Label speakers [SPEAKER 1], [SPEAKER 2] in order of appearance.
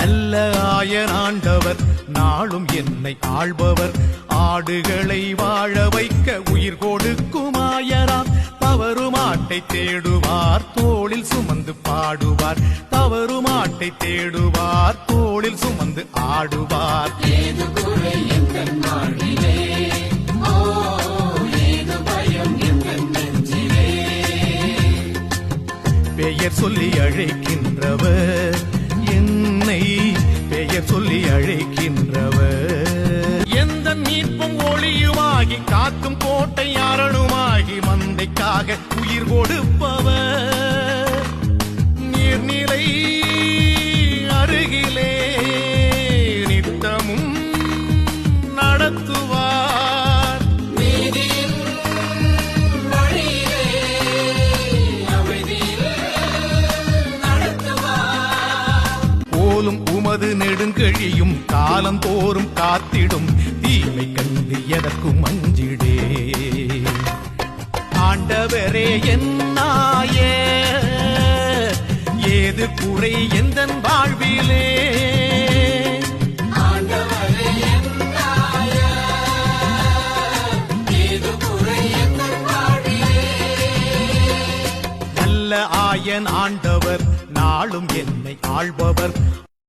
[SPEAKER 1] நல்ல ஆயனாண்டவர் நாளும் என்னை ஆள்பவர் ஆடுகளை வாழ வைக்க உயிர் கொடுக்கும் ஆயராம் தவறுமாட்டை தேடுவார் தோளில் சுமந்து பாடுவார் தவறுமாட்டை தேடுவார் தோளில் சுமந்து ஆடுவார்
[SPEAKER 2] ஏது குறை எந்தன் வாழ்விலே ஓ ஏது பயம் எந்தன் நெஞ்சிலே
[SPEAKER 1] பெயர் சொல்லி அழைக்கின்றவர் என்னை பெயர் சொல்லி அழைக்கின்றவர் எந்த மீட்பும் ஒளியுமாகி காக்கும் கோட்டை அரணுமாகி மந்தைக்காக உயிர் கொடுப்பவர் நீர்நிலை அருகிலே நித்தமும் நடத்துவார்
[SPEAKER 2] நீதியின் வழியிலே அமைதியில் நடத்துவார்
[SPEAKER 1] போலும் உமது நெடுங்கழியும் காலந்தோறும் காத்திடும் தீமை கண்டு எதற்கும் அஞ்சிடே ஆண்டவரே என்னாய ஏது குறை எந்தன் வாழ்விலே
[SPEAKER 2] ஆண்டவரே என்னாய ஏது குறை எந்தன் வாழ்விலே
[SPEAKER 1] நல்ல ஆயன் ஆண்டவர் நாளும் என்னை ஆள்பவர்